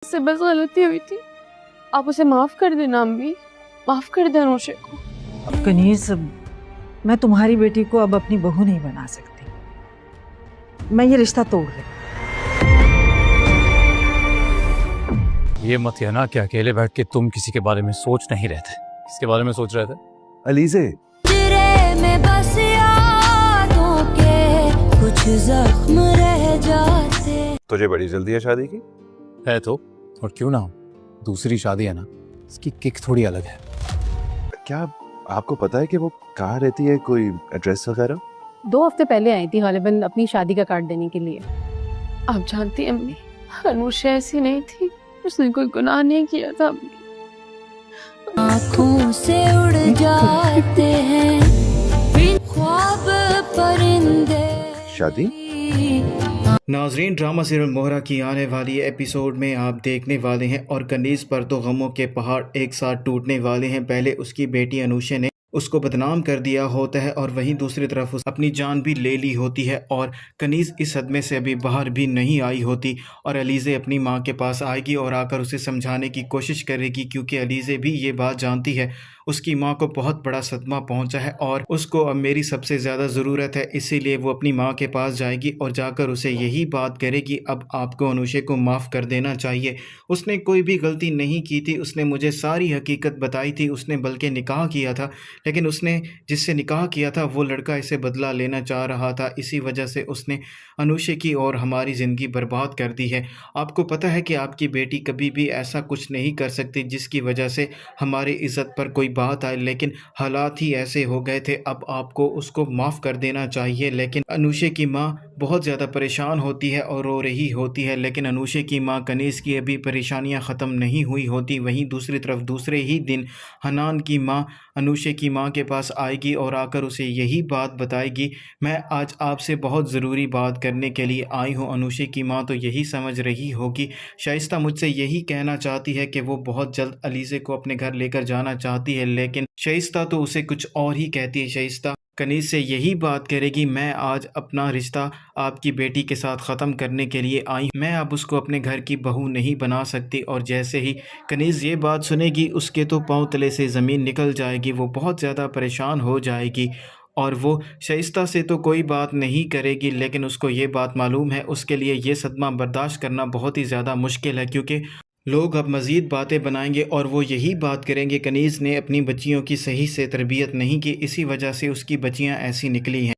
उससे बस गलती हुई थी, आप उसे माफ कर देना अम्मी, माफ कर दे अनुषा को। अब कनीज, मैं तुम्हारी बेटी को अब अपनी बहू नहीं बना सकती। मैं ये रिश्ता तोड़ रही। ये मत कहना कि अकेले बैठ के तुम किसी के बारे में सोच नहीं रहे थे। किसके बारे में सोच रहे थे? अलीज़े, में बस यादों के कुछ जख्म रह जाते। तुझे बड़ी जल्दी है शादी की? है तो, और क्यों ना हो, दूसरी शादी है ना, इसकी किक थोड़ी अलग है। क्या आपको पता है कि वो कहाँ रहती है, कोई एड्रेस वगैरह? 2 हफ्ते पहले आई थी गालिबन अपनी शादी का कार्ड देने के लिए। आप जानती हैं अम्मी, अनुषा ऐसी नहीं थी, उसने कोई गुनाह नहीं किया था अम्मी। आँखों से उड़ जाते हैं ख्वाब परिंदे। शादी? नाजरीन, ड्रामा सीरियल मोहरा की आने वाली एपिसोड में आप देखने वाले हैं और कनीज़ पर तो गमों के पहाड़ एक साथ टूटने वाले हैं। पहले उसकी बेटी अनुषा ने उसको बदनाम कर दिया होता है और वहीं दूसरी तरफ उस अपनी जान भी ले ली होती है और कनीज़ इस सदमे से अभी बाहर भी नहीं आई होती और अलीज़े अपनी माँ के पास आएगी और आकर उसे समझाने की कोशिश करेगी, क्योंकि अलीज़े भी ये बात जानती है उसकी माँ को बहुत बड़ा सदमा पहुंचा है और उसको अब मेरी सबसे ज़्यादा ज़रूरत है। इसीलिए वो अपनी माँ के पास जाएगी और जाकर उसे यही बात करेगी, अब आपको अनुषा को माफ़ कर देना चाहिए। उसने कोई भी गलती नहीं की थी, उसने मुझे सारी हकीकत बताई थी। उसने बल्कि निकाह किया था, लेकिन उसने जिससे निकाह किया था वो लड़का इसे बदला लेना चाह रहा था। इसी वजह से उसने अनुषा की और हमारी ज़िंदगी बर्बाद कर दी है। आपको पता है कि आपकी बेटी कभी भी ऐसा कुछ नहीं कर सकती जिसकी वजह से हमारी इज़्ज़त पर कोई बात आए, लेकिन हालात ही ऐसे हो गए थे। अब आपको उसको माफ़ कर देना चाहिए। लेकिन अनुषा की माँ बहुत ज़्यादा परेशान होती है और रो रही होती है, लेकिन अनुषा की माँ कनीज़ की अभी परेशानियाँ ख़त्म नहीं हुई होती। वहीं दूसरी तरफ दूसरे ही दिन हनान की माँ अनुषा की माँ के पास आएगी और आकर उसे यही बात बताएगी, मैं आज आपसे बहुत ज़रूरी बात करने के लिए आई हूँ। अनुषा की माँ तो यही समझ रही होगी शाइस्ता मुझसे यही कहना चाहती है कि वो बहुत जल्द अलीज़े को अपने घर लेकर जाना चाहती है, लेकिन शाइस्ता तो उसे कुछ और ही कहती है। शाइस्ता कनीज़ से यही बात करेगी, मैं आज अपना रिश्ता आपकी बेटी के साथ ख़त्म करने के लिए आई, मैं अब उसको अपने घर की बहू नहीं बना सकती। और जैसे ही कनीज़ ये बात सुनेगी उसके तो पाँव तले से ज़मीन निकल जाएगी, वो बहुत ज़्यादा परेशान हो जाएगी और वो शाइस्ता से तो कोई बात नहीं करेगी, लेकिन उसको ये बात मालूम है उसके लिए ये सदमा बर्दाश्त करना बहुत ही ज़्यादा मुश्किल है, क्योंकि लोग अब मज़ीद बातें बनाएंगे और वो यही बात करेंगे, कनीज़ ने अपनी बच्चियों की सही से तरबियत नहीं की, इसी वजह से उसकी बच्चियां ऐसी निकली हैं।